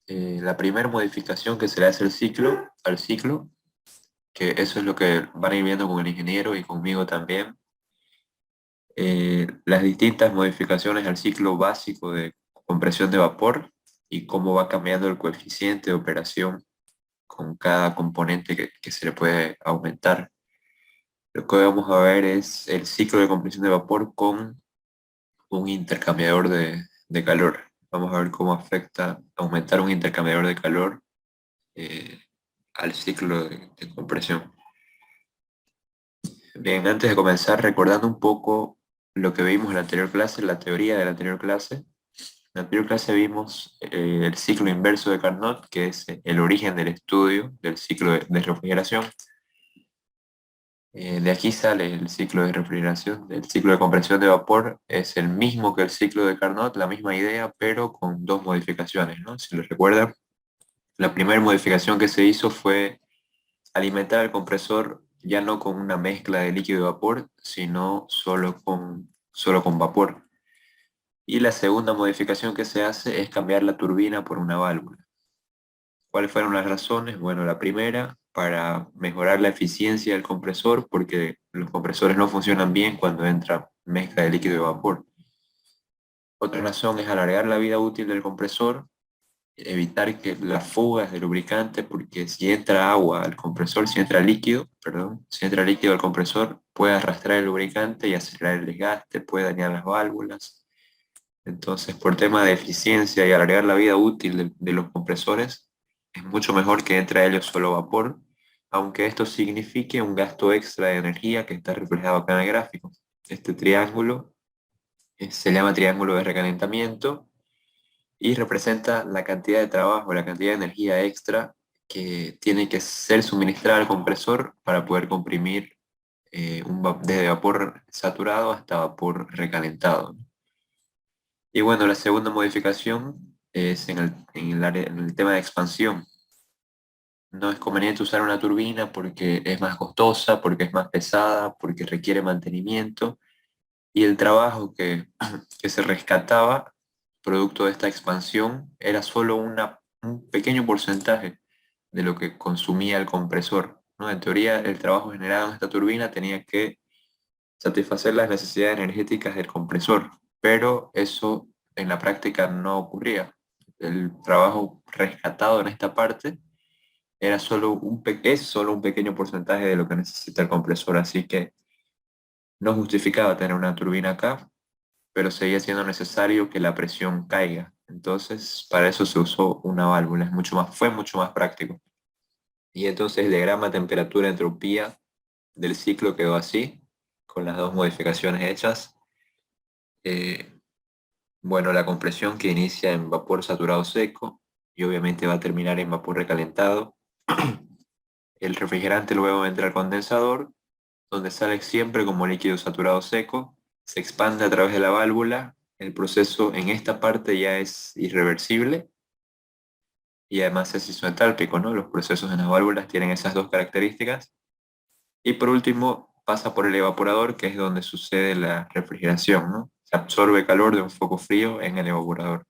La primera modificación que se le hace al ciclo, que eso es lo que van a ir viendo con el ingeniero y conmigo también, las distintas modificaciones al ciclo básico de compresión de vapor y cómo va cambiando el coeficiente de operación con cada componente que se le puede aumentar. Lo que vamos a ver es el ciclo de compresión de vapor con un intercambiador de calor. Vamos a ver cómo afecta aumentar un intercambiador de calor eh, al ciclo de compresión. Bien, antes de comenzar, recordando un poco lo que vimos en la anterior clase, la teoría de la anterior clase. En la anterior clase vimos el ciclo inverso de Carnot, que es el origen del estudio del ciclo de refrigeración. De aquí sale el ciclo de refrigeración. El ciclo de compresión de vapor es el mismo que el ciclo de Carnot, la misma idea, pero con dos modificaciones, ¿no? Si lo recuerdan, la primera modificación que se hizo fue alimentar el compresor ya no con una mezcla de líquido y vapor, sino solo con vapor. Y la segunda modificación que se hace es cambiar la turbina por una válvula. ¿Cuáles fueron las razones? Bueno, la primera, para mejorar la eficiencia del compresor, porque los compresores no funcionan bien cuando entra mezcla de líquido y vapor. Otra razón es alargar la vida útil del compresor, evitar que las fugas de lubricante, porque si entra agua al compresor, si entra líquido, perdón, si entra líquido al compresor, puede arrastrar el lubricante y acelerar el desgaste, puede dañar las válvulas. Entonces, por tema de eficiencia y alargar la vida útil de los compresores, es mucho mejor que entre a ellos solo vapor, aunque esto signifique un gasto extra de energía que está reflejado acá en el gráfico. Este triángulo se llama triángulo de recalentamiento y representa la cantidad de trabajo, la cantidad de energía extra que tiene que ser suministrada al compresor para poder comprimir desde vapor saturado hasta vapor recalentado. Y bueno, la segunda modificación es en el tema de expansión. No es conveniente usar una turbina porque es más costosa, porque es más pesada, porque requiere mantenimiento y el trabajo que se rescataba producto de esta expansión era solo un pequeño porcentaje de lo que consumía el compresor, ¿no? En teoría, el trabajo generado en esta turbina tenía que satisfacer las necesidades energéticas del compresor, pero eso en la práctica no ocurría. El trabajo rescatado en esta parte era es solo un pequeño porcentaje de lo que necesita el compresor, así que no justificaba tener una turbina acá, pero seguía siendo necesario que la presión caiga. Entonces, para eso se usó una válvula, fue mucho más práctico. Y entonces el diagrama temperatura-entropía del ciclo quedó así, con las dos modificaciones hechas. Eh, bueno, la compresión que inicia en vapor saturado seco y obviamente va a terminar en vapor recalentado. El refrigerante luego entra al condensador, donde sale siempre como líquido saturado seco, se expande a través de la válvula. El proceso en esta parte ya es irreversible y además es isoentálpico, ¿no? Los procesos en las válvulas tienen esas dos características. Y por último, pasa por el evaporador, que es donde sucede la refrigeración, ¿no? Se absorbe calor de un foco frío en el evaporador.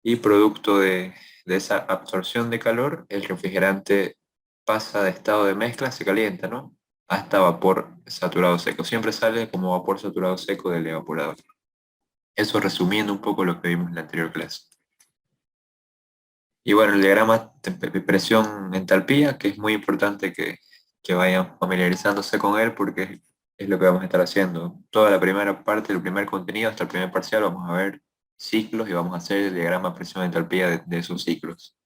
Y producto de esa absorción de calor, el refrigerante pasa de estado de mezcla, se calienta, ¿no? Hasta vapor saturado seco. Siempre sale como vapor saturado seco del evaporador. Eso resumiendo un poco lo que vimos en la anterior clase. Y bueno, el diagrama de presión-entalpía, que es muy importante que vayan familiarizándose con él porque es lo que vamos a estar haciendo. Toda la primera parte, el primer contenido hasta el primer parcial vamos a ver ciclos y vamos a hacer el diagrama presión-entalpía de esos ciclos.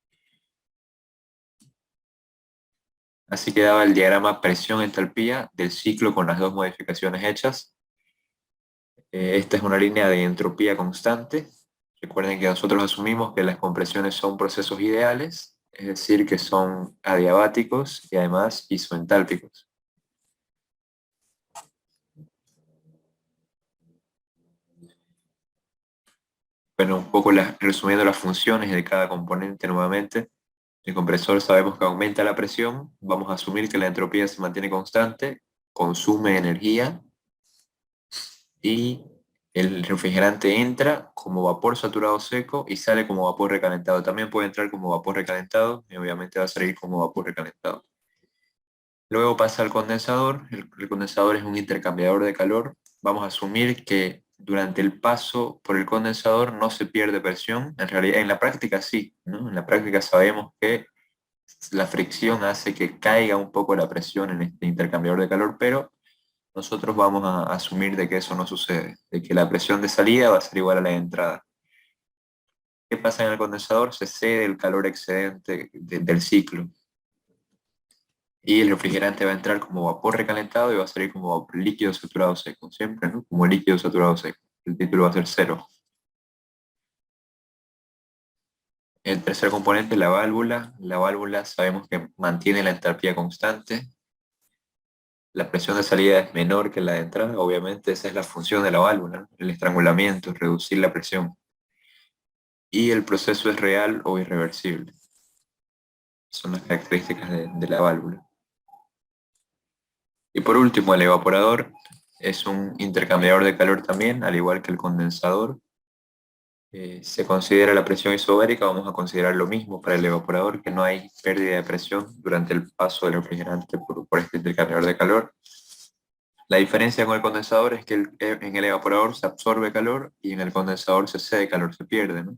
Así quedaba el diagrama presión-entalpía del ciclo con las dos modificaciones hechas. Esta es una línea de entropía constante. Recuerden que nosotros asumimos que las compresiones son procesos ideales, es decir, que son adiabáticos y además isoentálpicos. Bueno, un poco resumiendo las funciones de cada componente nuevamente. El compresor sabemos que aumenta la presión, vamos a asumir que la entropía se mantiene constante, consume energía y el refrigerante entra como vapor saturado seco y sale como vapor recalentado. También puede entrar como vapor recalentado y obviamente va a salir como vapor recalentado. Luego pasa al condensador. El condensador es un intercambiador de calor. Vamos a asumir que durante el paso por el condensador no se pierde presión. En realidad, en la práctica sí, ¿no? En la práctica sabemos que la fricción hace que caiga un poco la presión en este intercambiador de calor, pero nosotros vamos a asumir de que eso no sucede, de que la presión de salida va a ser igual a la de entrada. ¿Qué pasa en el condensador? Se cede el calor excedente del ciclo y el refrigerante va a entrar como vapor recalentado y va a salir como líquido saturado seco, siempre, ¿no? Como líquido saturado seco. El título va a ser cero. El tercer componente, la válvula. La válvula sabemos que mantiene la entalpía constante. La presión de salida es menor que la de entrada, obviamente esa es la función de la válvula, ¿no? El estrangulamiento, reducir la presión. Y el proceso es real o irreversible. Son las características de la válvula. Y por último, el evaporador es un intercambiador de calor también, al igual que el condensador. Se considera la presión isobárica, vamos a considerar lo mismo para el evaporador, que no hay pérdida de presión durante el paso del refrigerante por este intercambiador de calor. La diferencia con el condensador es que en el evaporador se absorbe calor y en el condensador se cede calor, se pierde, ¿no?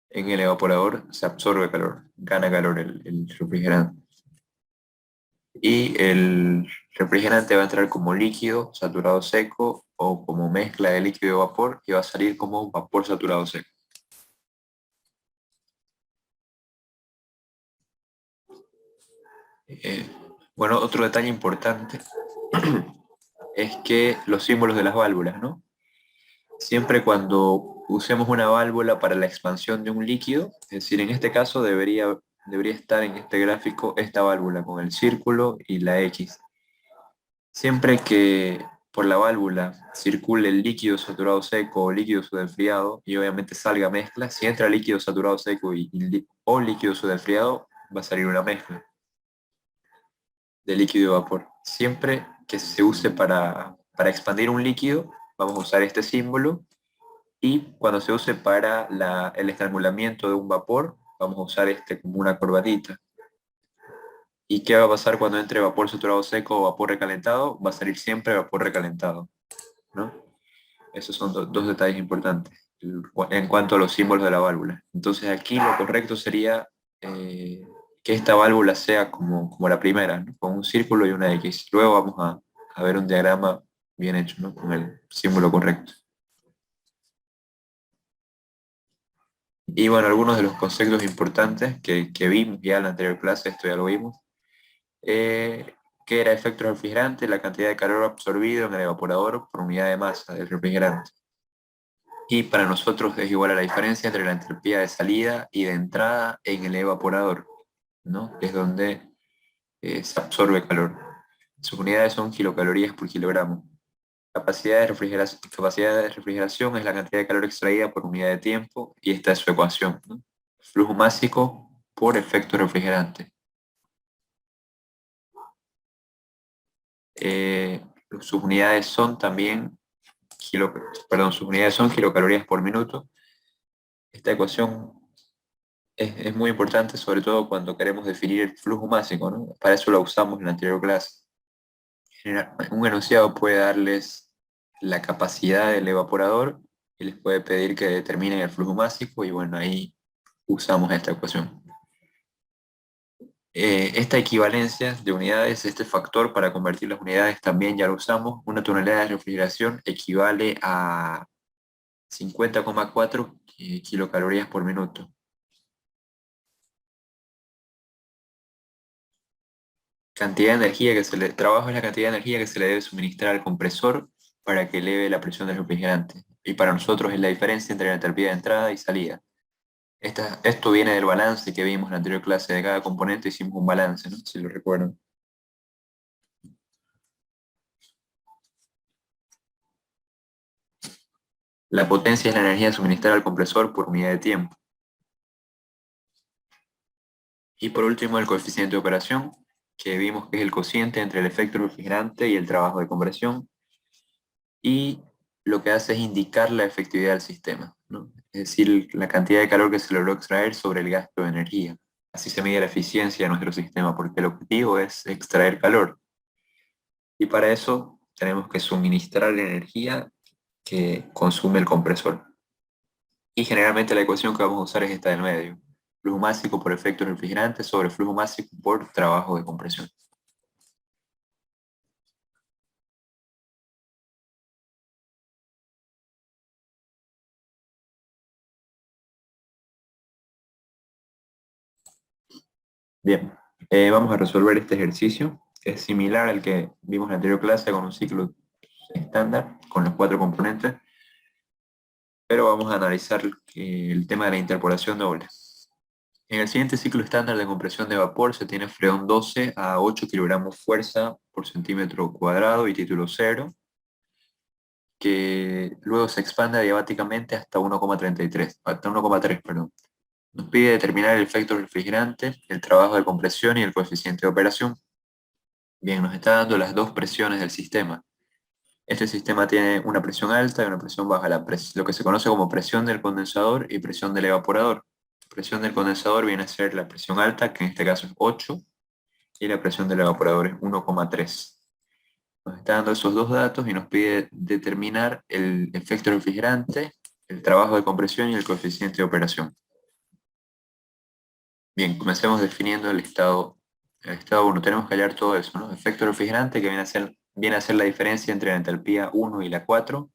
En el evaporador se absorbe calor, gana calor el refrigerante. Y el refrigerante va a entrar como líquido saturado seco o como mezcla de líquido y vapor y va a salir como vapor saturado seco. Eh, bueno, otro detalle importante es que los símbolos de las válvulas, ¿no? Siempre cuando usemos una válvula para la expansión de un líquido, es decir, en este caso debería estar en este gráfico esta válvula con el círculo y la X. Siempre que por la válvula circule el líquido saturado seco o líquido sudafriado y obviamente salga mezcla, si entra líquido saturado seco o líquido sudafriado, va a salir una mezcla de líquido y vapor. Siempre que se use para expandir un líquido, vamos a usar este símbolo. Y cuando se use para el estrangulamiento de un vapor, vamos a usar este como una corbatita. ¿Y qué va a pasar cuando entre vapor saturado seco o vapor recalentado? Va a salir siempre vapor recalentado, ¿no? Esos son dos detalles importantes en cuanto a los símbolos de la válvula. Entonces aquí lo correcto sería que esta válvula sea como la primera, ¿no? Con un círculo y una X. Luego vamos a ver un diagrama bien hecho, ¿no? Con el símbolo correcto. Y bueno, algunos de los conceptos importantes que vimos ya en la anterior clase, esto ya lo vimos, que era efecto refrigerante, la cantidad de calor absorbido en el evaporador por unidad de masa del refrigerante. Y para nosotros es igual a la diferencia entre la entropía de salida y de entrada en el evaporador, ¿no? Que es donde se absorbe calor. Sus unidades son kilocalorías por kilogramo. Capacidad de refrigeración es la cantidad de calor extraída por unidad de tiempo y esta es su ecuación, ¿no? Flujo másico por efecto refrigerante. Eh, sus unidades son también sus unidades son kilocalorías por minuto. Esta ecuación es muy importante, sobre todo cuando queremos definir el flujo másico, ¿no? Para eso la usamos en la anterior clase. Un enunciado puede darles la capacidad del evaporador y les puede pedir que determinen el flujo másico y bueno, ahí usamos esta ecuación. Esta equivalencia de unidades, este factor para convertir las unidades también ya lo usamos. Una tonelada de refrigeración equivale a 50,4 kilocalorías por minuto. Cantidad de energía que trabajo es la cantidad de energía que se le debe suministrar al compresor para que eleve la presión del refrigerante. Y para nosotros es la diferencia entre la enthalpía de entrada y salida. Esto viene del balance que vimos en la anterior clase de cada componente, hicimos un balance, ¿no? Si lo recuerdan. La potencia es la energía suministrada al compresor por unidad de tiempo. Y por último, el coeficiente de operación, que vimos que es el cociente entre el efecto refrigerante y el trabajo de compresión. Y lo que hace es indicar la efectividad del sistema, ¿no? Es decir, la cantidad de calor que se logró extraer sobre el gasto de energía. Así se mide la eficiencia de nuestro sistema, porque el objetivo es extraer calor. Y para eso tenemos que suministrar la energía que consume el compresor. Y generalmente la ecuación que vamos a usar es esta del medio. Flujo másico por efecto refrigerante sobre flujo másico por trabajo de compresión. Bien, vamos a resolver este ejercicio, que es similar al que vimos en la anterior clase con un ciclo estándar, con los cuatro componentes, pero vamos a analizar el tema de la interpolación doble. En el siguiente ciclo estándar de compresión de vapor se tiene freón 12 a 8 kilogramos fuerza por centímetro cuadrado y título cero, que luego se expande adiabáticamente hasta 1,33, hasta 1,3, perdón. Nos pide determinar el efecto refrigerante, el trabajo de compresión y el coeficiente de operación. Bien, nos está dando las dos presiones del sistema. Este sistema tiene una presión alta y una presión baja, lo que se conoce como presión del condensador y presión del evaporador. La presión del condensador viene a ser la presión alta, que en este caso es 8, y la presión del evaporador es 1,3. Nos está dando esos dos datos y nos pide determinar el efecto refrigerante, el trabajo de compresión y el coeficiente de operación. Bien, comencemos definiendo el estado 1. Tenemos que hallar todo eso, ¿no? Efecto refrigerante, que viene a ser la diferencia entre la entalpía 1 y la 4,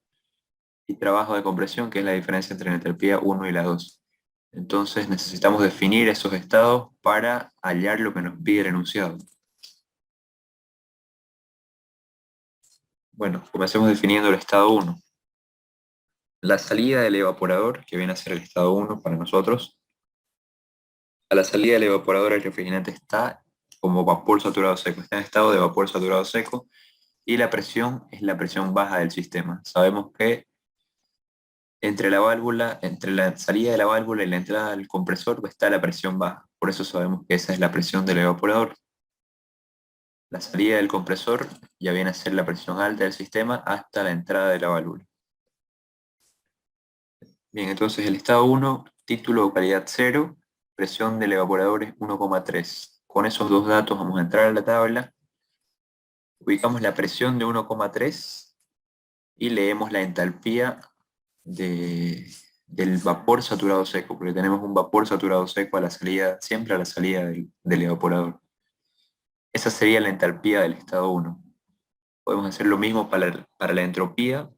y trabajo de compresión, que es la diferencia entre la entalpía 1 y la 2. Entonces necesitamos definir esos estados para hallar lo que nos pide el enunciado. Bueno, comencemos definiendo el estado 1. La salida del evaporador, que viene a ser el estado 1 para nosotros, a la salida del evaporador el refrigerante está como vapor saturado seco, está en estado de vapor saturado seco, y la presión es la presión baja del sistema. Sabemos que entre la salida de la válvula y la entrada del compresor está la presión baja, por eso sabemos que esa es la presión del evaporador. La salida del compresor ya viene a ser la presión alta del sistema hasta la entrada de la válvula. Bien, entonces el estado 1, título o calidad 0, presión del evaporador es 1,3. Con esos dos datos vamos a entrar a la tabla, ubicamos la presión de 1,3 y leemos la entalpía del vapor saturado seco, porque tenemos un vapor saturado seco a la salida, siempre a la salida del evaporador. Esa sería la entalpía del estado 1. Podemos hacer lo mismo para la entropía,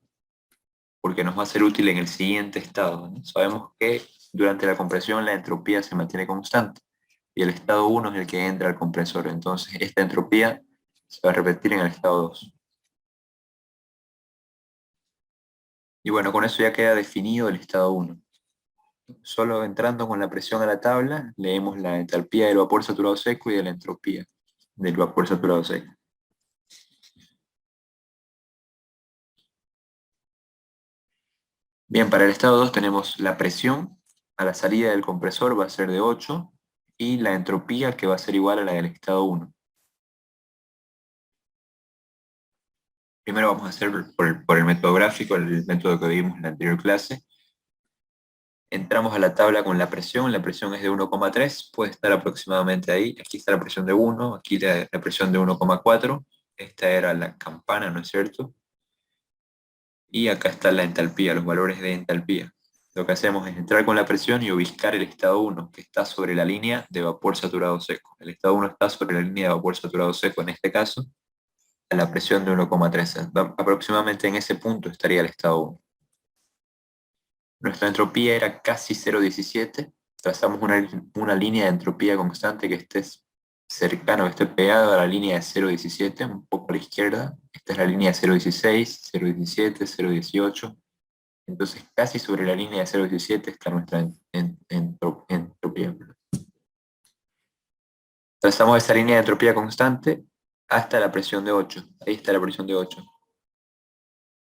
porque nos va a ser útil en el siguiente estado, ¿no? Sabemos que durante la compresión la entropía se mantiene constante, y el estado 1 es el que entra al compresor, entonces esta entropía se va a repetir en el estado 2. Y bueno, con eso ya queda definido el estado 1. Solo entrando con la presión a la tabla, leemos la entalpía del vapor saturado seco y de la entropía del vapor saturado seco. Bien, para el estado 2 tenemos la presión a la salida del compresor va a ser de 8 y la entropía que va a ser igual a la del estado 1. Primero vamos a hacer por el método gráfico, el método que vimos en la anterior clase. Entramos a la tabla con la presión es de 1,3, puede estar aproximadamente ahí. Aquí está la presión de 1, aquí la presión de 1,4. Esta era la campana, ¿no es cierto? Y acá está la entalpía, los valores de entalpía. Lo que hacemos es entrar con la presión y ubicar el estado 1, que está sobre la línea de vapor saturado seco. El estado 1 está sobre la línea de vapor saturado seco en este caso, a la presión de 1,3. Aproximadamente en ese punto estaría el estado 1. Nuestra entropía era casi 0,17. Trazamos una línea de entropía constante que esté cercano, que esté pegado a la línea de 0,17, un poco a la izquierda. Esta es la línea de 0,16, 0,17, 0,18. Entonces casi sobre la línea de 0,17 está nuestra entropía. Trazamos esa línea de entropía constante hasta la presión de 8. Ahí está la presión de 8.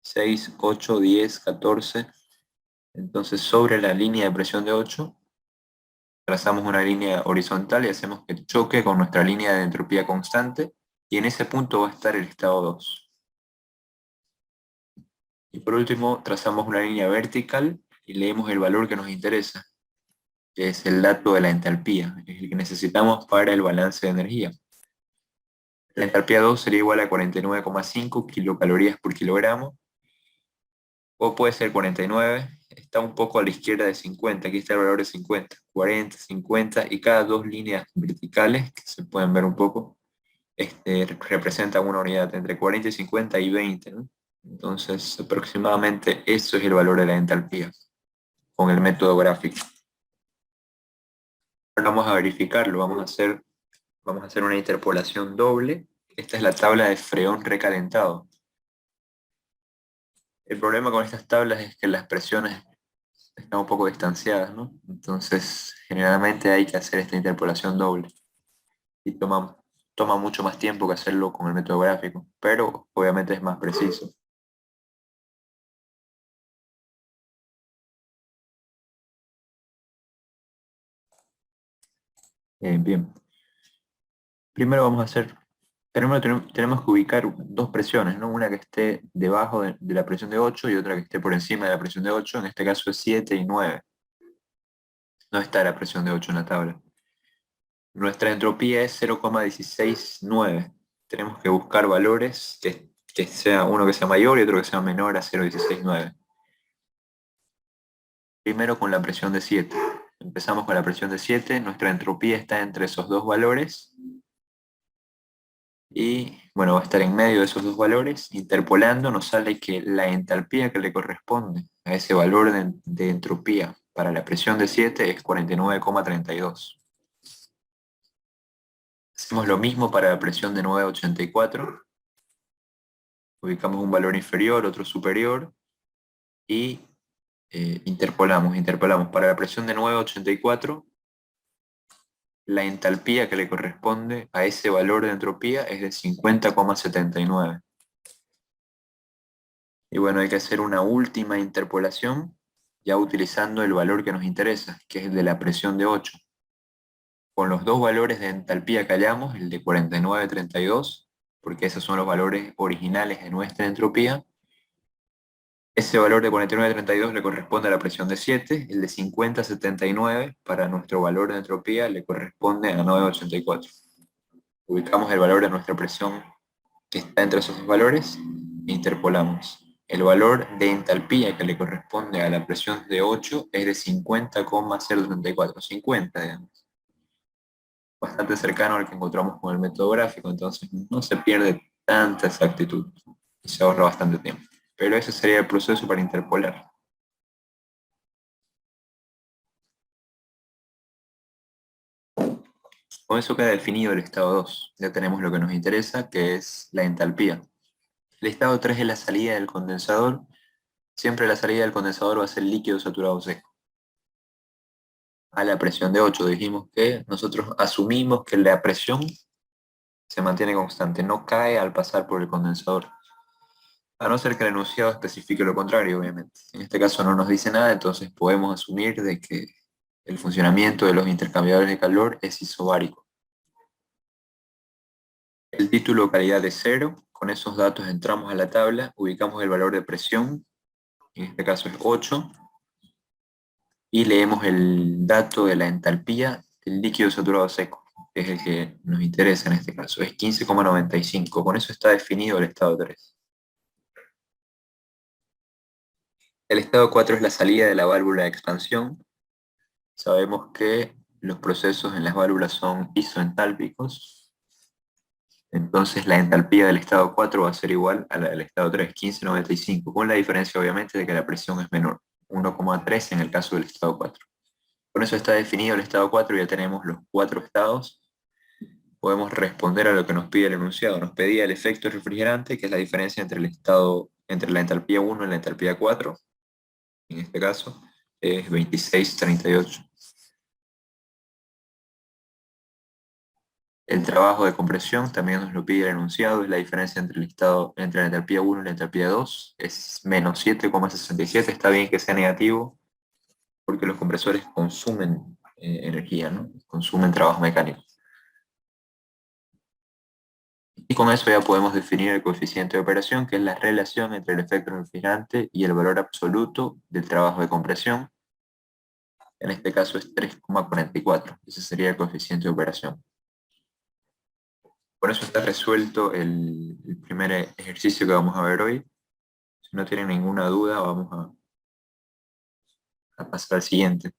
6, 8, 10, 14. Entonces sobre la línea de presión de 8 trazamos una línea horizontal y hacemos que choque con nuestra línea de entropía constante, y en ese punto va a estar el estado 2. Y por último, trazamos una línea vertical y leemos el valor que nos interesa, que es el dato de la entalpía, es el que necesitamos para el balance de energía. La entalpía 2 sería igual a 49,5 kilocalorías por kilogramo, o puede ser 49, está un poco a la izquierda de 50, aquí está el valor de 50, 40, 50, y cada dos líneas verticales, que se pueden ver un poco, representan una unidad entre 40 y 50 y 20, ¿no? Entonces, aproximadamente eso es el valor de la entalpía con el método gráfico. Ahora vamos a verificarlo, vamos a hacer una interpolación doble. Esta es la tabla de freón recalentado. El problema con estas tablas es que las presiones están un poco distanciadas, ¿no? Entonces, generalmente hay que hacer esta interpolación doble y toma mucho más tiempo que hacerlo con el método gráfico, pero obviamente es más preciso. Bien, primero vamos a hacer, tenemos que ubicar dos presiones, ¿no? Una que esté debajo de la presión de 8 y otra que esté por encima de la presión de 8, en este caso es 7 y 9. No está la presión de 8 en la tabla. Nuestra entropía es 0,169. Tenemos que buscar valores que sea uno que sea mayor y otro que sea menor a 0,169. Primero con la presión de 7. Empezamos con la presión de 7. Nuestra entropía está entre esos dos valores. Y bueno, va a estar en medio de esos dos valores. Interpolando nos sale que la entalpía que le corresponde a ese valor de entropía para la presión de 7 es 49,32. Hacemos lo mismo para la presión de 9,84. Ubicamos un valor inferior, otro superior y interpolamos. Para la presión de 9,84, la entalpía que le corresponde a ese valor de entropía es de 50,79. Y bueno, hay que hacer una última interpolación, ya utilizando el valor que nos interesa, que es el de la presión de 8. Con los dos valores de entalpía que hallamos, el de 49,32, porque esos son los valores originales de nuestra entropía. Ese valor de 49,32 le corresponde a la presión de 7, el de 50,79 para nuestro valor de entropía le corresponde a 9,84. Ubicamos el valor de nuestra presión que está entre esos dos valores e interpolamos. El valor de entalpía que le corresponde a la presión de 8 es de 50,034, 50, digamos. Bastante cercano al que encontramos con el método gráfico, entonces no se pierde tanta exactitud y se ahorra bastante tiempo. Pero ese sería el proceso para interpolar. Con eso queda definido el estado 2. Ya tenemos lo que nos interesa, que es la entalpía. El estado 3 es la salida del condensador. Siempre la salida del condensador va a ser líquido saturado seco. A la presión de 8 dijimos que nosotros asumimos que la presión se mantiene constante, no cae al pasar por el condensador. A no ser que el enunciado especifique lo contrario, obviamente. En este caso no nos dice nada, entonces podemos asumir de que el funcionamiento de los intercambiadores de calor es isobárico. El título calidad de 0, con esos datos entramos a la tabla, ubicamos el valor de presión, en este caso es 8, y leemos el dato de la entalpía del líquido saturado seco, que es el que nos interesa en este caso, es 15,95, con eso está definido el estado 3. El estado 4 es la salida de la válvula de expansión. Sabemos que los procesos en las válvulas son isoentálpicos, entonces la entalpía del estado 4 va a ser igual a la del estado 3, 15,95, con la diferencia obviamente de que la presión es menor, 1,3 en el caso del estado 4. Con eso está definido el estado 4, ya tenemos los cuatro estados. Podemos responder a lo que nos pide el enunciado. Nos pedía el efecto refrigerante, que es la diferencia entre entre la entalpía 1 y la entalpía 4. En este caso es 26,38. El trabajo de compresión también nos lo pide el enunciado, es la diferencia entre la entalpía 1 y la entalpía 2, es menos 7,67. Está bien que sea negativo porque los compresores consumen energía, ¿no? Consumen trabajo mecánico. Y con eso ya podemos definir el coeficiente de operación, que es la relación entre el efecto refrigerante y el valor absoluto del trabajo de compresión. En este caso es 3,44. Ese sería el coeficiente de operación. Por eso está resuelto el primer ejercicio que vamos a ver hoy. Si no tienen ninguna duda, vamos a pasar al siguiente.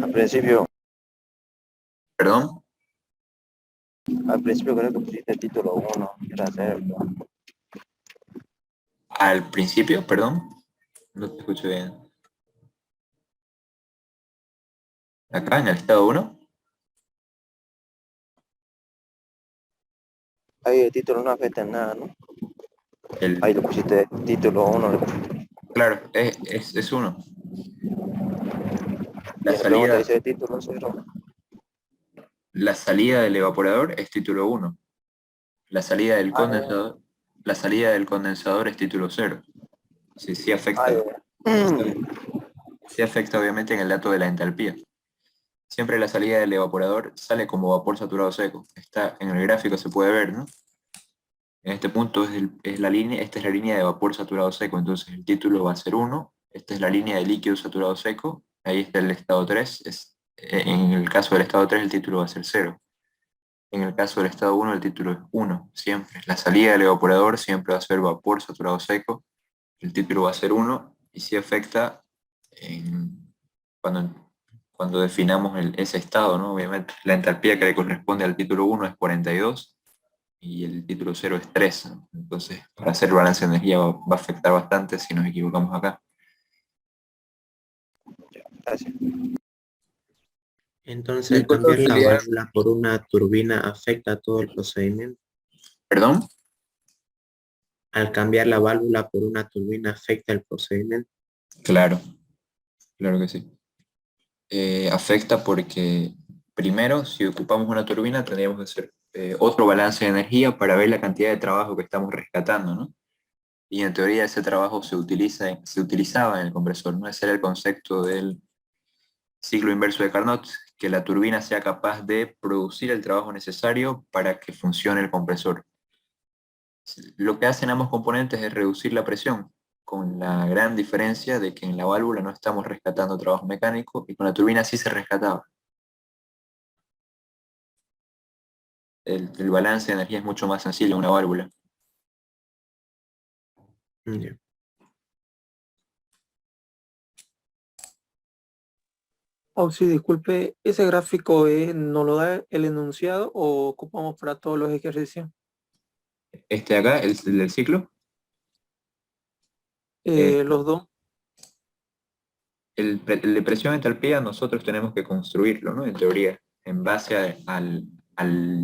Al principio, ¿Perdón? al principio creo que pusiste el título 1, era hacer. Al principio, perdón, no te escucho bien. Acá en el estado 1, Ahí el título no afecta en nada, ¿no? el, Ahí le pusiste título 1 claro, es 1. y La en la pregunta salida, dice título 0. la salida del evaporador es título 1. La salida del Ah, ya, condensador, la salida del condensador es título 0. Sí, ah, ya. sí afecta obviamente en el dato de la entalpía. Siempre la salida del evaporador sale como vapor saturado seco. Está en el gráfico, se puede ver, ¿no? En este punto es la línea, esta es la línea de vapor saturado seco, entonces el título va a ser 1. Esta es la línea de líquido saturado seco, ahí está el estado 3. En el caso del estado 3 el título va a ser 0. En el caso del estado 1 el título es 1, siempre. La salida del evaporador siempre va a ser vapor saturado seco, el título va a ser 1 y si afecta cuando, cuando definamos ese estado, ¿no? Obviamente la entalpía que le corresponde al título 1 es 42 y el título 0 es 3. Entonces, para hacer el balance de energía va a afectar bastante si nos equivocamos acá. Gracias. Entonces, al Disculpe, cambiar la auxiliar. válvula por una turbina afecta todo el procedimiento. ¿Perdón? Al cambiar la válvula por una turbina afecta el procedimiento. Claro, claro que sí. Afecta porque primero, si ocupamos una turbina, tendríamos que hacer otro balance de energía para ver la cantidad de trabajo que estamos rescatando, ¿no? Y en teoría ese trabajo se utilizaba en el compresor, ¿no? Ese era el concepto del ciclo inverso de Carnot, que la turbina sea capaz de producir el trabajo necesario para que funcione el compresor. Lo que hacen ambos componentes es reducir la presión, con la gran diferencia de que en la válvula no estamos rescatando trabajo mecánico y con la turbina sí se rescataba. El balance de energía es mucho más sencillo en una válvula. Ya. Oh, sí, disculpe, ¿ese gráfico nos lo da el enunciado o ocupamos para todos los ejercicios? Este de acá, el del ciclo, eh, Los dos. el de presión entalpía nosotros tenemos que construirlo, ¿no? En teoría, en base al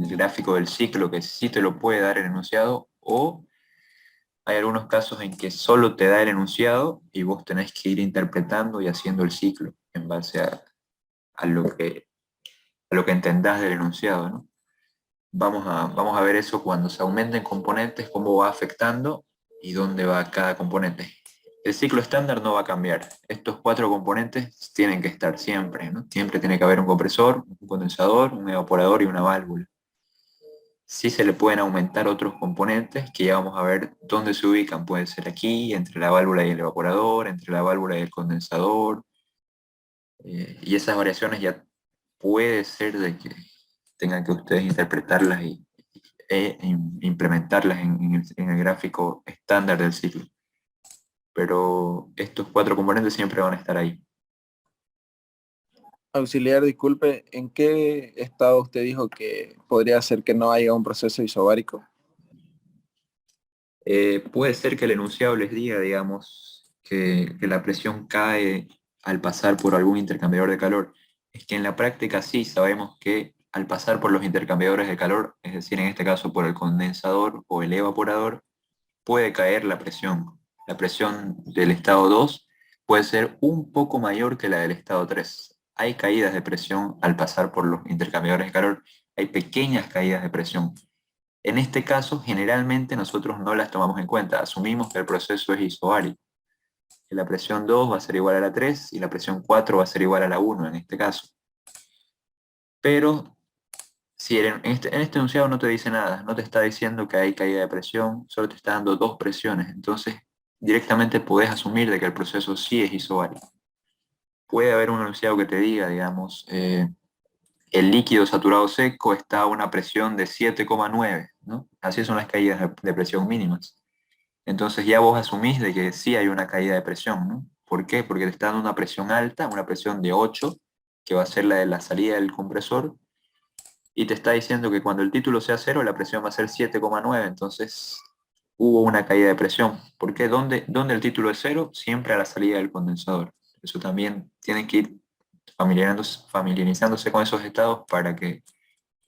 gráfico del ciclo que sí te lo puede dar el enunciado, o hay algunos casos en que solo te da el enunciado y vos tenés que ir interpretando y haciendo el ciclo en base a lo que entendás del enunciado, ¿no? Vamos a ver eso cuando se aumenten componentes, cómo va afectando y dónde va cada componente. El ciclo estándar no va a cambiar. Estos cuatro componentes tienen que estar siempre, ¿no? Siempre tiene que haber un compresor, un condensador, un evaporador y una válvula. Sí se le pueden aumentar otros componentes que ya vamos a ver dónde se ubican. Puede ser aquí, entre la válvula y el evaporador, entre la válvula y el condensador. Y esas variaciones ya puede ser de que tengan que ustedes interpretarlas e implementarlas en el gráfico estándar del ciclo. Pero estos cuatro componentes siempre van a estar ahí. Auxiliar, disculpe, ¿en qué estado usted dijo que podría ser que no haya un proceso isobárico? Puede ser que el enunciado les diga, digamos, que la presión cae al pasar por algún intercambiador de calor. Es que en la práctica sí sabemos que al pasar por los intercambiadores de calor, es decir, en este caso por el condensador o el evaporador, puede caer la presión. La presión del estado 2 puede ser un poco mayor que la del estado 3. Hay caídas de presión al pasar por los intercambiadores de calor, hay pequeñas caídas de presión. En este caso, generalmente nosotros no las tomamos en cuenta, asumimos que el proceso es isobárico, que la presión 2 va a ser igual a la 3 y la presión 4 va a ser igual a la 1 en este caso. Pero Si en este enunciado no te dice nada, no te está diciendo que hay caída de presión, solo te está dando dos presiones, entonces directamente podés asumir de que el proceso sí es isobárico. Puede haber un enunciado que te diga, digamos, el líquido saturado seco está a una presión de 7,9, ¿no? Así son las caídas de presión mínimas. Entonces ya vos asumís de que sí hay una caída de presión, ¿no? ¿Por qué? Porque te está dando una presión alta, una presión de 8, que va a ser la de la salida del compresor, y te está diciendo que cuando el título sea 0, la presión va a ser 7,9, entonces hubo una caída de presión. ¿Por qué? ¿Dónde el título es 0? Siempre a la salida del condensador. Eso también tienen que ir familiarizándose con esos estados para que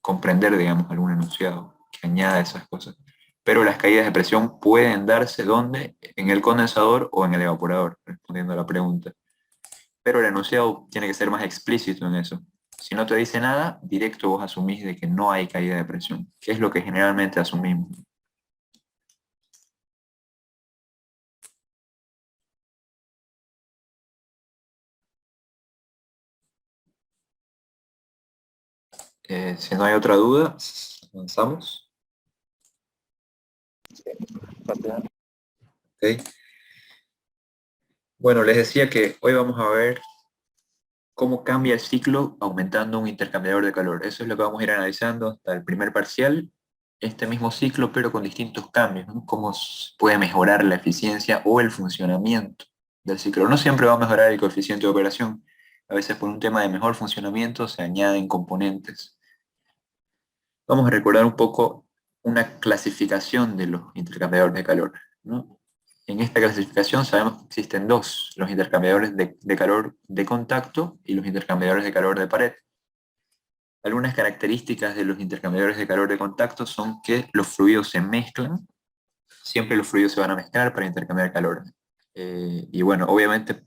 comprender, digamos, algún enunciado que añada esas cosas. Pero las caídas de presión pueden darse ¿dónde? En el condensador o en el evaporador, respondiendo a la pregunta. Pero el enunciado tiene que ser más explícito en eso. Si no te dice nada, directo vos asumís de que no hay caída de presión, que es lo que generalmente asumimos. Si no hay otra duda, avanzamos. Rápido. ¿Ok? Bueno, les decía que hoy vamos a ver cómo cambia el ciclo aumentando un intercambiador de calor. Eso es lo que vamos a ir analizando hasta el primer parcial, este mismo ciclo, pero con distintos cambios, ¿no? Cómo puede mejorar la eficiencia o el funcionamiento del ciclo. No siempre va a mejorar el coeficiente de operación. A veces por un tema de mejor funcionamiento se añaden componentes. Vamos a recordar un poco una clasificación de los intercambiadores de calor, ¿no? En esta clasificación sabemos que existen dos, los intercambiadores de calor de contacto y los intercambiadores de calor de pared. Algunas características de los intercambiadores de calor de contacto son que los fluidos se mezclan, siempre los fluidos se van a mezclar para intercambiar calor. Y bueno, obviamente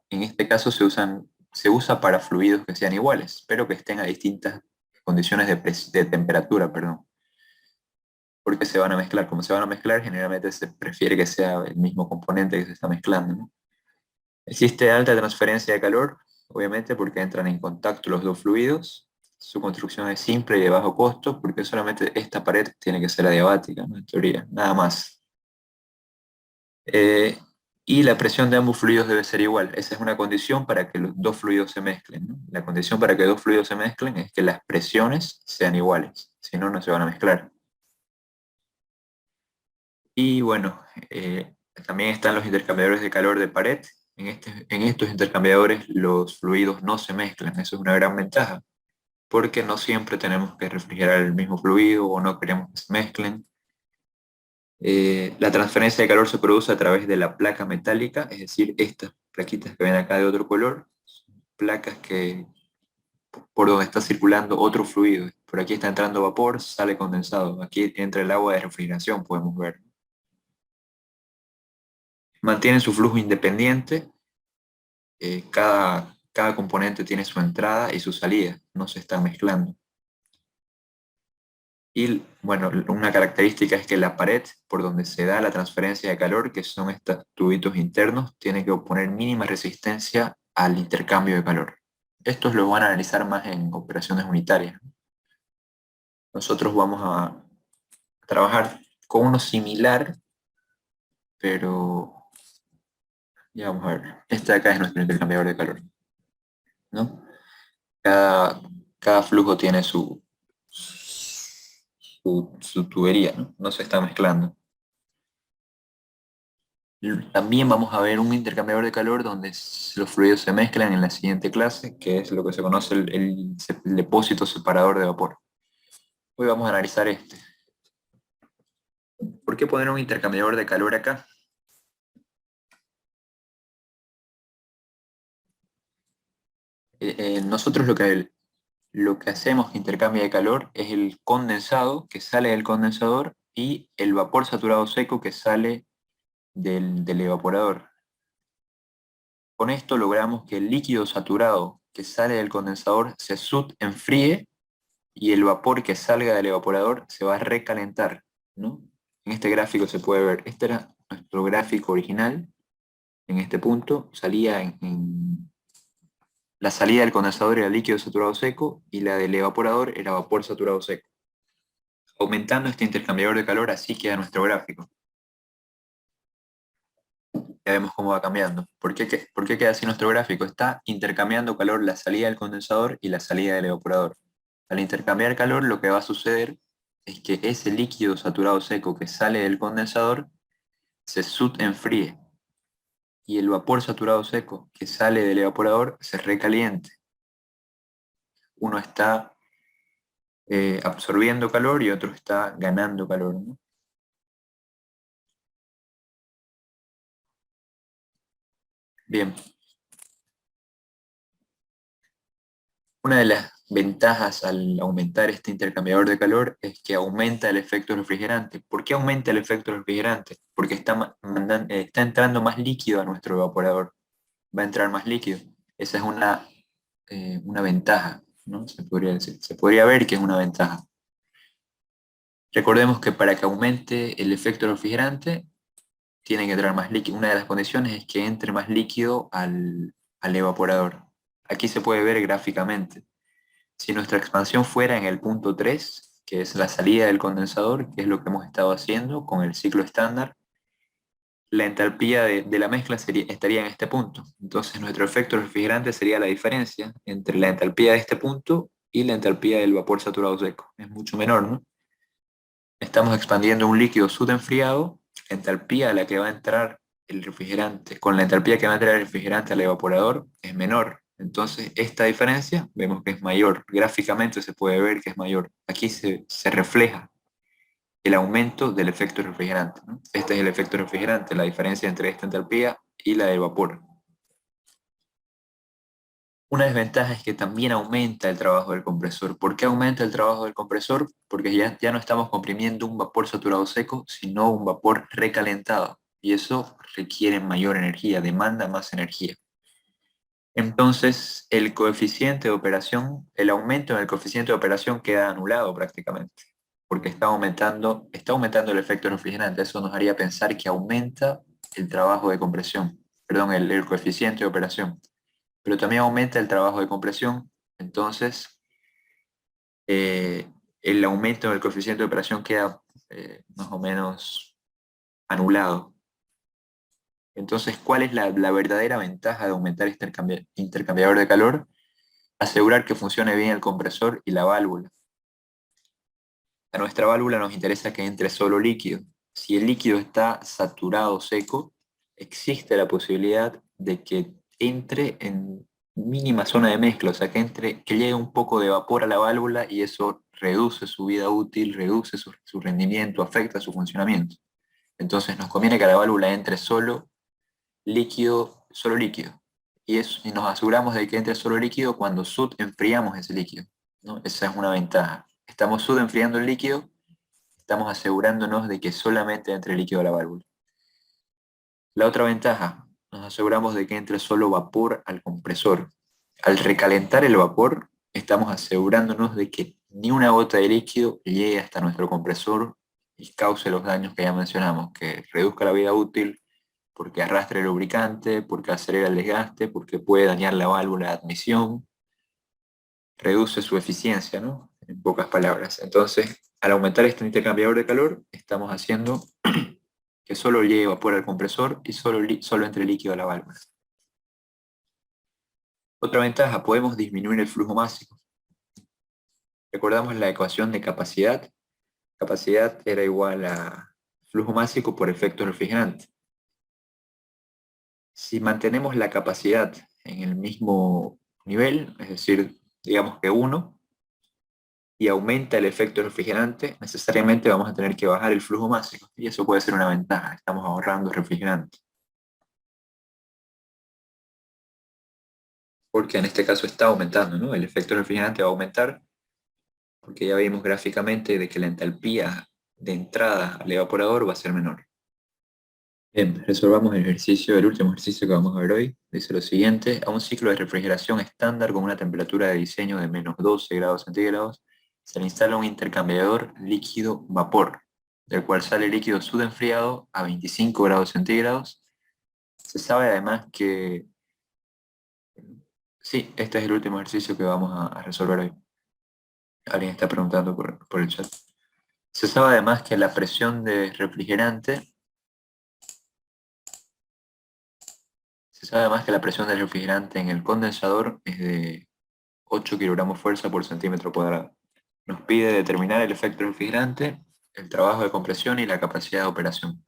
en este caso se usa para fluidos que sean iguales, pero que estén a distintas condiciones de temperatura, perdón. Porque se van a mezclar. Como se van a mezclar, generalmente se prefiere que sea el mismo componente que se está mezclando, ¿no? Existe alta transferencia de calor, obviamente porque entran en contacto los dos fluidos. Su construcción es simple y de bajo costo, porque solamente esta pared tiene que ser adiabática, ¿no? En teoría, nada más. Eh, y la presión de ambos fluidos debe ser igual. Esa es una condición para que los dos fluidos se mezclen, ¿no? La condición para que dos fluidos se mezclen es que las presiones sean iguales, si no, no se van a mezclar. Y bueno, también están los intercambiadores de calor de pared. En estos intercambiadores los fluidos no se mezclan, eso es una gran ventaja, porque no siempre tenemos que refrigerar el mismo fluido o no queremos que se mezclen. La transferencia de calor se produce a través de la placa metálica, es decir, estas plaquitas que ven acá de otro color, placas por donde está circulando otro fluido. Por aquí está entrando vapor, sale condensado. Aquí entra el agua de refrigeración, podemos ver. Mantienen su flujo independiente. Cada componente tiene su entrada y su salida, no se están mezclando. Y bueno, una característica es que la pared por donde se da la transferencia de calor, que son estos tubitos internos, tiene que oponer mínima resistencia al intercambio de calor. Estos los van a analizar más en operaciones unitarias. Nosotros vamos a trabajar con uno similar, pero ya vamos a ver. Este de acá es nuestro intercambiador de calor, ¿no? Cada flujo tiene su tubería, ¿no? No se está mezclando. También vamos a ver un intercambiador de calor donde los fluidos se mezclan en la siguiente clase, que es lo que se conoce el depósito separador de vapor. Hoy vamos a analizar este. ¿Por qué poner un intercambiador de calor acá? Nosotros lo que hacemos que intercambia de calor es el condensado que sale del condensador y el vapor saturado seco que sale del evaporador. Con esto logramos que el líquido saturado que sale del condensador se enfríe y el vapor que salga del evaporador se va a recalentar, ¿no? En este gráfico se puede ver, este era nuestro gráfico original, en este punto salía La salida del condensador era líquido saturado seco y la del evaporador era vapor saturado seco. Aumentando este intercambiador de calor, así queda nuestro gráfico. Ya vemos cómo va cambiando. ¿Por qué queda así nuestro gráfico? Está intercambiando calor la salida del condensador y la salida del evaporador. Al intercambiar calor, lo que va a suceder es que ese líquido saturado seco que sale del condensador se enfríe y el vapor saturado seco que sale del evaporador se recaliente. Uno está absorbiendo calor y otro está ganando calor, ¿no? Bien. Una de las ventajas al aumentar este intercambiador de calor es que aumenta el efecto refrigerante. ¿Por qué aumenta el efecto refrigerante? Porque está entrando más líquido a nuestro evaporador. Va a entrar más líquido. Esa es una ventaja, ¿no? Se podría decir. Se podría ver que es una ventaja. Recordemos que para que aumente el efecto refrigerante, tiene que entrar más líquido. Una de las condiciones es que entre más líquido al evaporador. Aquí se puede ver gráficamente. Si nuestra expansión fuera en el punto 3, que es la salida del condensador, que es lo que hemos estado haciendo con el ciclo estándar, la entalpía de la mezcla estaría en este punto. Entonces nuestro efecto refrigerante sería la diferencia entre la entalpía de este punto y la entalpía del vapor saturado seco. Es mucho menor, ¿no? Estamos expandiendo un líquido subenfriado, la entalpía a la que va a entrar el refrigerante, con la entalpía que va a entrar el refrigerante al evaporador es menor. Entonces, esta diferencia vemos que es mayor. Gráficamente se puede ver que es mayor. Aquí se refleja el aumento del efecto refrigerante, ¿no? Este es el efecto refrigerante, la diferencia entre esta entalpía y la del vapor. Una desventaja es que también aumenta el trabajo del compresor. ¿Por qué aumenta el trabajo del compresor? Porque ya no estamos comprimiendo un vapor saturado seco, sino un vapor recalentado. Y eso requiere mayor energía, demanda más energía. Entonces, el coeficiente de operación, el aumento en el coeficiente de operación queda anulado prácticamente, porque está aumentando el efecto refrigerante. Eso nos haría pensar que aumenta el trabajo de compresión, perdón, el coeficiente de operación, pero también aumenta el trabajo de compresión. Entonces, el aumento del coeficiente de operación queda más o menos anulado. Entonces, ¿cuál es la verdadera ventaja de aumentar este intercambiador de calor? Asegurar que funcione bien el compresor y la válvula. A nuestra válvula nos interesa que entre solo líquido. Si el líquido está saturado seco, existe la posibilidad de que entre en mínima zona de mezcla, o sea, que llegue un poco de vapor a la válvula y eso reduce su vida útil, reduce su rendimiento, afecta su funcionamiento. Entonces nos conviene que a la válvula entre solo líquido, solo líquido. Y nos aseguramos de que entre solo líquido cuando enfriamos ese líquido, ¿no? Esa es una ventaja. Estamos enfriando el líquido, estamos asegurándonos de que solamente entre líquido a la válvula. La otra ventaja, nos aseguramos de que entre solo vapor al compresor. Al recalentar el vapor, estamos asegurándonos de que ni una gota de líquido llegue hasta nuestro compresor y cause los daños que ya mencionamos, que reduzca la vida útil, porque arrastra el lubricante, porque acelera el desgaste, porque puede dañar la válvula de admisión, reduce su eficiencia, ¿no? En pocas palabras. Entonces, al aumentar este intercambiador de calor, estamos haciendo que solo llegue vapor al compresor y solo entre líquido a la válvula. Otra ventaja, podemos disminuir el flujo másico. Recordamos la ecuación de capacidad. Capacidad era igual a flujo másico por efecto refrigerante. Si mantenemos la capacidad en el mismo nivel, es decir, digamos que 1, y aumenta el efecto refrigerante, necesariamente vamos a tener que bajar el flujo másico, y eso puede ser una ventaja, estamos ahorrando refrigerante. Porque en este caso está aumentando, ¿no? El efecto refrigerante va a aumentar, porque ya vimos gráficamente de que la entalpía de entrada al evaporador va a ser menor. Bien, resolvamos el último ejercicio que vamos a ver hoy. Dice lo siguiente: a un ciclo de refrigeración estándar con una temperatura de diseño de menos 12 grados centígrados, se le instala un intercambiador líquido-vapor, del cual sale líquido subenfriado a 25 grados centígrados. Se sabe además que Sí, este es el último ejercicio que vamos a resolver hoy. Alguien está preguntando por el chat. Se sabe además que la presión de refrigerante, se sabe además que la presión del refrigerante en el condensador es de 8 kilogramos fuerza por centímetro cuadrado. Nos pide determinar el efecto refrigerante, el trabajo de compresión y la capacidad de operación.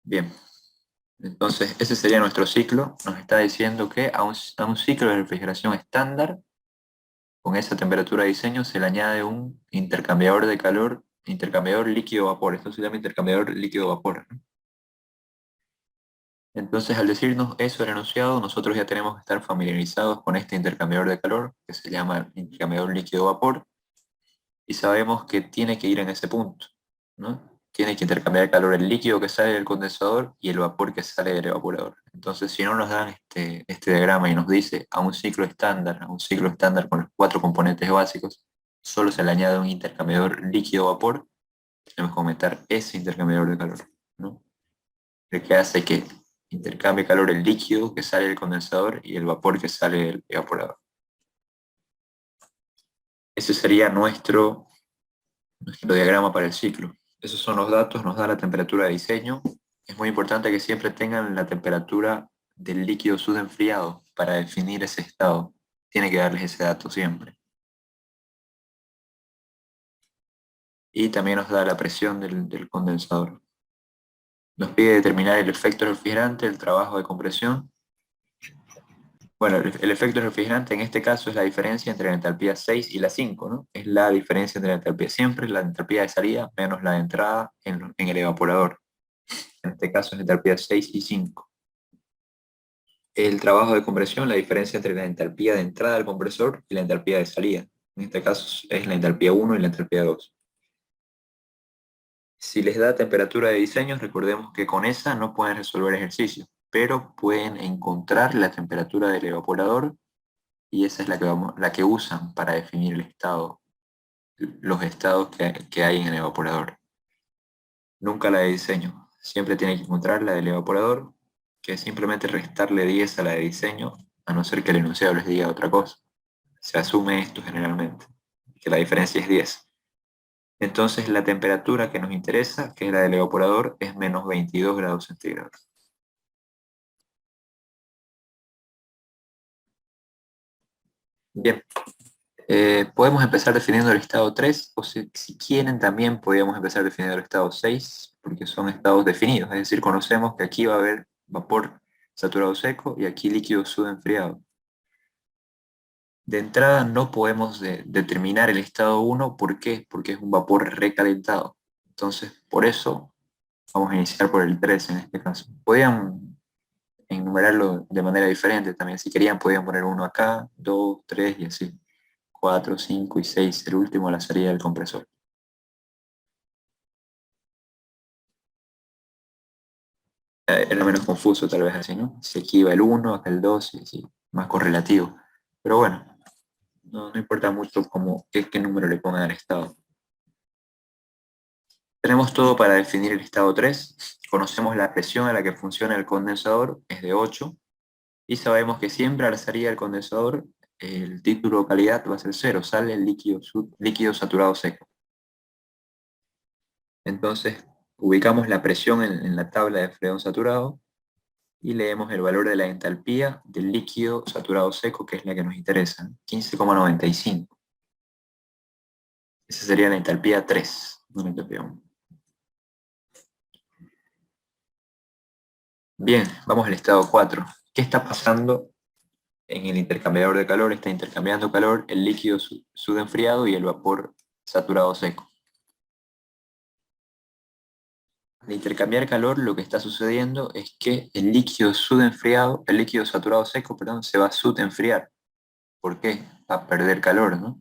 Bien, entonces ese sería nuestro ciclo. Nos está diciendo que a un ciclo de refrigeración estándar, con esa temperatura de diseño, se le añade un intercambiador de calor, intercambiador líquido-vapor. Esto se llama intercambiador líquido-vapor, ¿no? Entonces, al decirnos eso el enunciado, nosotros ya tenemos que estar familiarizados con este intercambiador de calor, que se llama intercambiador líquido-vapor, y sabemos que tiene que ir en ese punto, ¿no? Tiene que intercambiar calor el líquido que sale del condensador y el vapor que sale del evaporador. Entonces, si no nos dan este diagrama y nos dice a un ciclo estándar con los 4 componentes básicos, solo se le añade un intercambiador líquido-vapor, tenemos que aumentar ese intercambiador de calor, ¿no? El que hace que intercambie calor el líquido que sale del condensador y el vapor que sale del evaporador. Ese sería nuestro diagrama para el ciclo. Esos son los datos, nos da la temperatura de diseño. Es muy importante que siempre tengan la temperatura del líquido subenfriado para definir ese estado. Tiene que darles ese dato siempre. Y también nos da la presión del condensador. Nos pide determinar el efecto refrigerante, el trabajo de compresión. Bueno, el efecto refrigerante en este caso es la diferencia entre la entalpía 6 y la 5, ¿no? Es la diferencia entre la entalpía, siempre la entalpía de salida menos la de entrada en el evaporador. En este caso es la entalpía 6 y 5. El trabajo de compresión, la diferencia entre la entalpía de entrada del compresor y la entalpía de salida. En este caso es la entalpía 1 y la entalpía 2. Si les da temperatura de diseño, recordemos que con esa no pueden resolver ejercicios, pero pueden encontrar la temperatura del evaporador y esa es la que usan para definir el estado, los estados que hay en el evaporador. Nunca la de diseño, siempre tienen que encontrar la del evaporador, que es simplemente restarle 10 a la de diseño, a no ser que el enunciado les diga otra cosa. Se asume esto generalmente, que la diferencia es 10. Entonces la temperatura que nos interesa, que es la del evaporador, es menos 22 grados centígrados. Bien, podemos empezar definiendo el estado 3, o si quieren también podríamos empezar definiendo el estado 6, porque son estados definidos, es decir, conocemos que aquí va a haber vapor saturado seco y aquí líquido subenfriado. De entrada no podemos determinar el estado 1, ¿por qué? Porque es un vapor recalentado. Entonces, por eso vamos a iniciar por el 3 en este caso. Podrían enumerarlo de manera diferente también. Si querían, podían poner uno acá, 2, 3 y así. 4, 5 y 6, el último a la salida del compresor. Era menos confuso tal vez así, ¿no? Si aquí iba el 1, acá el 2 y así, más correlativo. Pero bueno, no importa mucho qué número le pongan al estado. Tenemos todo para definir el estado 3. Conocemos la presión a la que funciona el condensador, es de 8. Y sabemos que siempre a la salida del condensador, el título de calidad va a ser 0, sale el líquido saturado seco. Entonces, ubicamos la presión en la tabla de Fredón saturado y leemos el valor de la entalpía del líquido saturado seco, que es la que nos interesa, 15,95. Esa sería la entalpía 3, no la entalpía 1. Bien, vamos al estado 4. ¿Qué está pasando en el intercambiador de calor? Está intercambiando calor el líquido subenfriado y el vapor saturado seco. Al intercambiar calor, lo que está sucediendo es que el líquido el líquido saturado seco, perdón, se va a subenfriar. ¿Por qué? Va a perder calor, ¿no?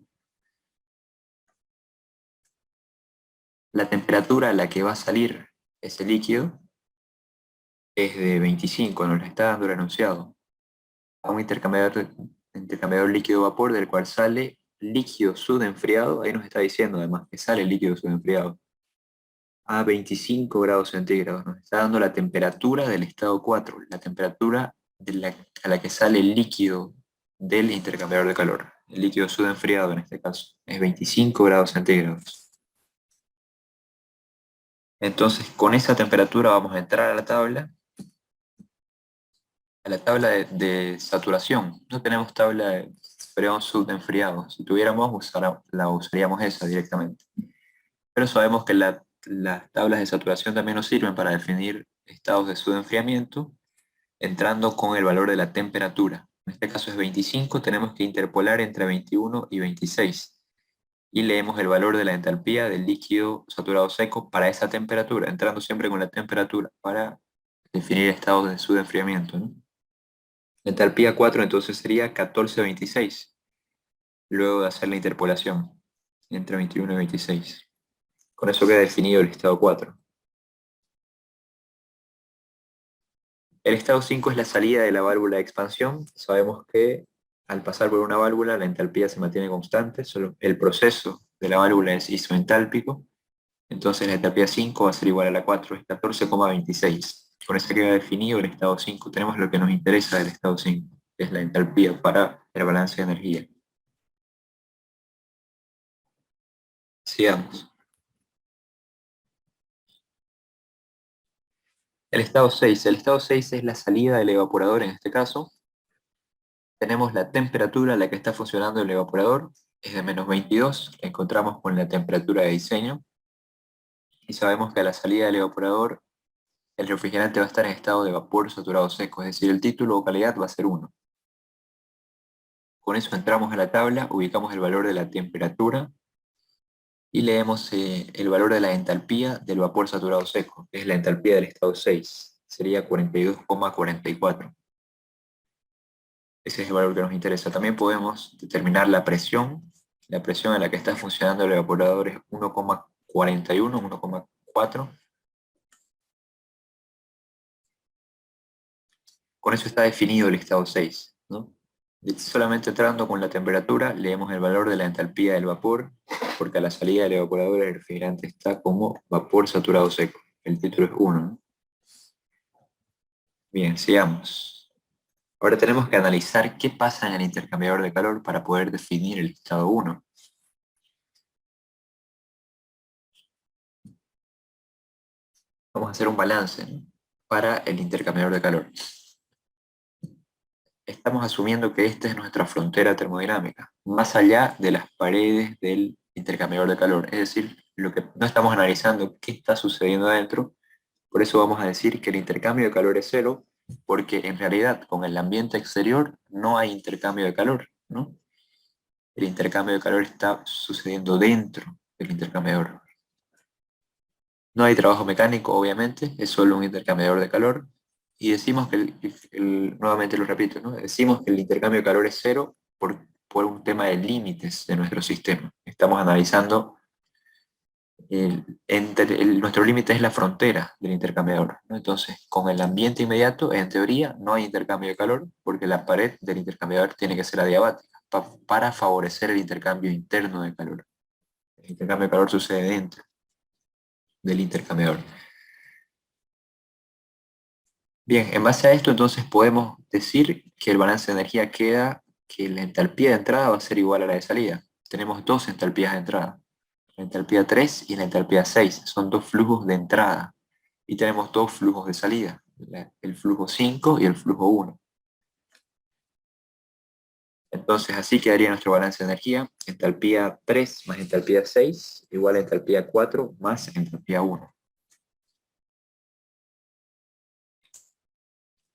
La temperatura a la que va a salir ese líquido es de 25, nos lo está dando el enunciado. A un intercambiador líquido-vapor del cual sale líquido subenfriado, ahí nos está diciendo además que sale líquido subenfriado a 25 grados centígrados. Nos está dando la temperatura del estado 4, la temperatura a la que sale el líquido del intercambiador de calor. El líquido sudafriado en este caso es 25 grados centígrados. Entonces, con esa temperatura vamos a entrar a la tabla de saturación. No tenemos tabla de freón sub-enfriado. Si tuviéramos, la usaríamos esa directamente. Pero sabemos que las tablas de saturación también nos sirven para definir estados de sub-enfriamiento, entrando con el valor de la temperatura. En este caso es 25, tenemos que interpolar entre 21 y 26. Y leemos el valor de la entalpía del líquido saturado seco para esa temperatura, entrando siempre con la temperatura para definir estados de sub-enfriamiento, ¿no? La entalpía 4 entonces sería 1426, luego de hacer la interpolación entre 21 y 26. Con eso queda definido el estado 4. El estado 5 es la salida de la válvula de expansión. Sabemos que al pasar por una válvula la entalpía se mantiene constante, solo el proceso de la válvula es isoentálpico. Entonces la entalpía 5 va a ser igual a la 4, es 14,26. Con eso queda definido el estado 5. Tenemos lo que nos interesa del estado 5, que es la entalpía para el balance de energía. Sigamos. El estado 6. El estado 6 es la salida del evaporador en este caso. Tenemos la temperatura a la que está funcionando el evaporador, es de menos 22, la encontramos con la temperatura de diseño. Y sabemos que a la salida del evaporador el refrigerante va a estar en estado de vapor saturado seco, es decir, el título o calidad va a ser 1. Con eso entramos a la tabla, ubicamos el valor de la temperatura y leemos el valor de la entalpía del vapor saturado seco, que es la entalpía del estado 6, sería 42,44. Ese es el valor que nos interesa. También podemos determinar la presión. La presión a la que está funcionando el evaporador es 1,41, 1,4. Con eso está definido el estado 6, ¿no? Solamente entrando con la temperatura, leemos el valor de la entalpía del vapor, porque a la salida del evaporador el refrigerante está como vapor saturado seco. El título es 1, ¿no? Bien, sigamos. Ahora tenemos que analizar qué pasa en el intercambiador de calor para poder definir el estado 1. Vamos a hacer un balance, ¿no?, para el intercambiador de calor. Estamos asumiendo que esta es nuestra frontera termodinámica, más allá de las paredes del intercambiador de calor. Es decir, lo que no estamos analizando qué está sucediendo adentro, por eso vamos a decir que el intercambio de calor es cero, porque en realidad con el ambiente exterior no hay intercambio de calor, ¿no? El intercambio de calor está sucediendo dentro del intercambiador. No hay trabajo mecánico, obviamente, es solo un intercambiador de calor. Y decimos que, nuevamente lo repito, ¿no?, decimos que el intercambio de calor es cero por un tema de límites de nuestro sistema. Estamos analizando, nuestro límite es la frontera del intercambiador, ¿no? Entonces, con el ambiente inmediato, en teoría, no hay intercambio de calor porque la pared del intercambiador tiene que ser adiabática para favorecer el intercambio interno de calor. El intercambio de calor sucede dentro del intercambiador. Bien, en base a esto entonces podemos decir que el balance de energía queda que la entalpía de entrada va a ser igual a la de salida. Tenemos dos entalpías de entrada, la entalpía 3 y la entalpía 6, son dos flujos de entrada. Y tenemos dos flujos de salida, el flujo 5 y el flujo 1. Entonces así quedaría nuestro balance de energía: entalpía 3 más entalpía 6 igual a entalpía 4 más entalpía 1.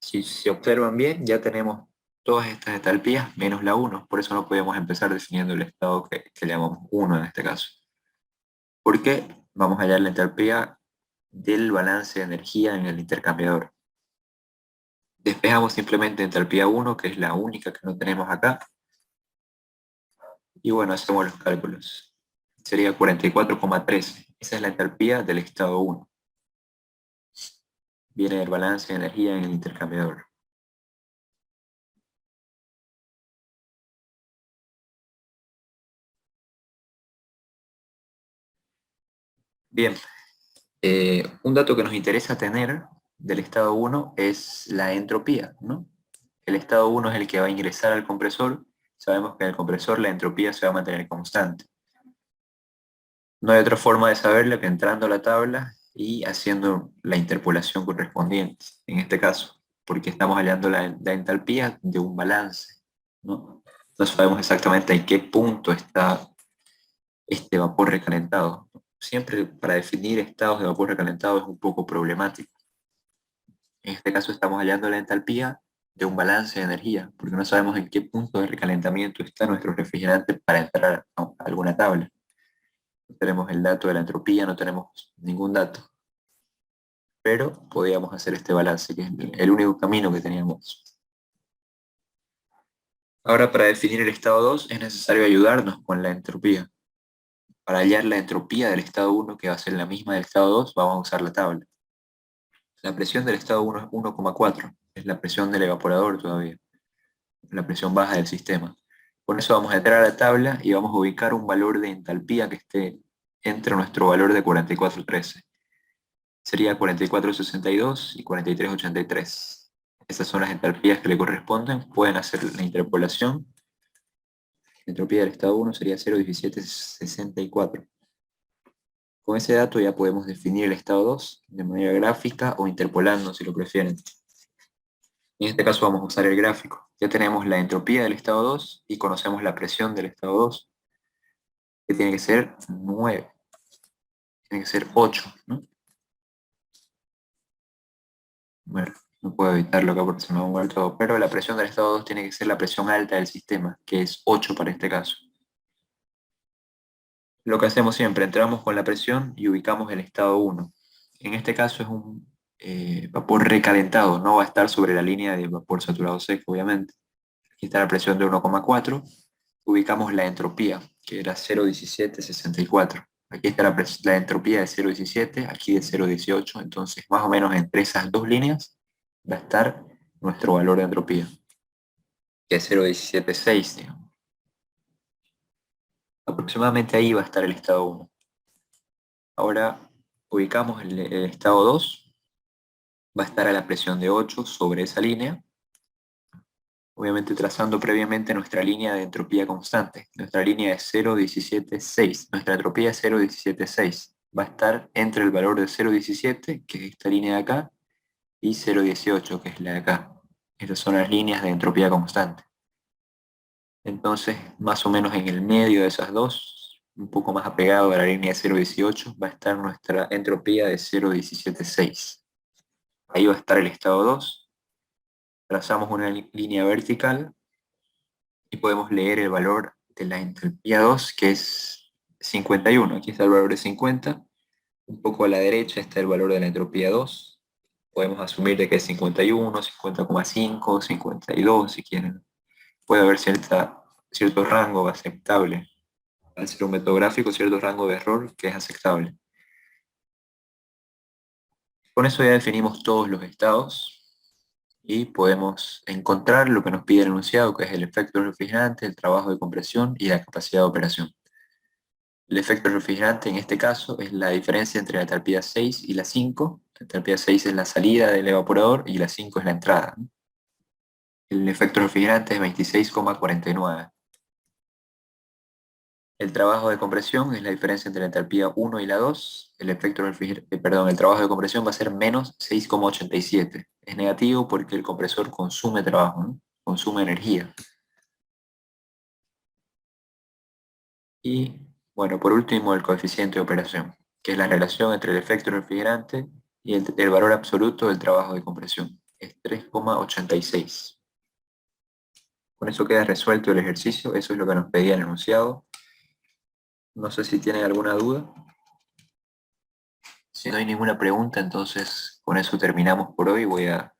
Si se observan bien, ya tenemos todas estas entalpías menos la 1, por eso no podemos empezar definiendo el estado que le llamamos 1 en este caso. Porque vamos a hallar la entalpía del balance de energía en el intercambiador. Despejamos simplemente entalpía 1, que es la única que no tenemos acá. Y bueno, hacemos los cálculos. Sería 44,13. Esa es la entalpía del estado 1. Viene del balance de energía en el intercambiador. Bien, un dato que nos interesa tener del estado 1 es la entropía, ¿no? el estado 1 es el que va a ingresar al compresor. Sabemos que en el compresor la entropía se va a mantener constante. No hay otra forma de saberlo que entrando a la tabla y haciendo la interpolación correspondiente, en este caso, porque estamos hallando la entalpía de un balance, ¿no? No sabemos exactamente en qué punto está este vapor recalentado. Siempre para definir estados de vapor recalentado es un poco problemático. En este caso estamos hallando la entalpía de un balance de energía, porque no sabemos en qué punto de recalentamiento está nuestro refrigerante para entrar a alguna tabla. No tenemos el dato de la entropía, no tenemos ningún dato. Pero podíamos hacer este balance, que es el único camino que teníamos. Ahora, para definir el estado 2 es necesario ayudarnos con la entropía. Para hallar la entropía del estado 1, que va a ser la misma del estado 2, vamos a usar la tabla. La presión del estado 1 es 1,4, es la presión del evaporador todavía, la presión baja del sistema. Con eso vamos a entrar a la tabla y vamos a ubicar un valor de entalpía que esté entre nuestro valor de 4413. Sería 4462 y 4383. Esas son las entalpías que le corresponden. Pueden hacer la interpolación. La entropía del estado 1 sería 0,1764. Con ese dato ya podemos definir el estado 2 de manera gráfica o interpolando si lo prefieren. En este caso vamos a usar el gráfico. Ya tenemos la entropía del estado 2 y conocemos la presión del estado 2, que tiene que ser 9. Tiene que ser 8, ¿no? Bueno, no puedo evitarlo acá porque se me va a mover todo, pero la presión del estado 2 tiene que ser la presión alta del sistema, que es 8 para este caso. Lo que hacemos siempre, entramos con la presión y ubicamos el estado 1. En este caso es un vapor recalentado, no va a estar sobre la línea de vapor saturado seco, obviamente. Aquí está la presión de 1,4, ubicamos la entropía, que era 0,1764. Aquí está la entropía de 0,17, aquí de 0,18, entonces más o menos entre esas dos líneas va a estar nuestro valor de entropía, que es 0,176, digamos. Aproximadamente ahí va a estar el estado 1. Ahora ubicamos el estado 2, va a estar a la presión de 8 sobre esa línea, obviamente trazando previamente nuestra línea de entropía constante. Nuestra línea es 0,176, nuestra entropía es 0,176. Va a estar entre el valor de 0,17, que es esta línea de acá, y 0,18, que es la de acá. Estas son las líneas de entropía constante. Entonces, más o menos en el medio de esas dos, un poco más apegado a la línea de 0,18, va a estar nuestra entropía de 0,176. Ahí va a estar el estado 2. Trazamos una línea vertical y podemos leer el valor de la entropía 2, que es 51. Aquí está el valor de 50. Un poco a la derecha está el valor de la entropía 2. Podemos asumir de que es 51, 50,5, 52 si quieren. Puede haber cierto rango aceptable. Al ser un método gráfico, cierto rango de error que es aceptable. Con eso ya definimos todos los estados y podemos encontrar lo que nos pide el enunciado, que es el efecto refrigerante, el trabajo de compresión y la capacidad de operación. El efecto refrigerante en este caso es la diferencia entre la entalpía 6 y la 5. La entalpía 6 es la salida del evaporador y la 5 es la entrada. El efecto refrigerante es 26,49. El trabajo de compresión es la diferencia entre la entalpía 1 y la 2. El trabajo de compresión va a ser menos 6,87. Es negativo porque el compresor consume trabajo, ¿no? Consume energía. Y, bueno, por último, el coeficiente de operación, que es la relación entre el efecto refrigerante y el valor absoluto del trabajo de compresión. Es 3,86. Con eso queda resuelto el ejercicio. Eso es lo que nos pedía el enunciado. No sé si tienen alguna duda. Si no hay ninguna pregunta, entonces con eso terminamos por hoy. Voy a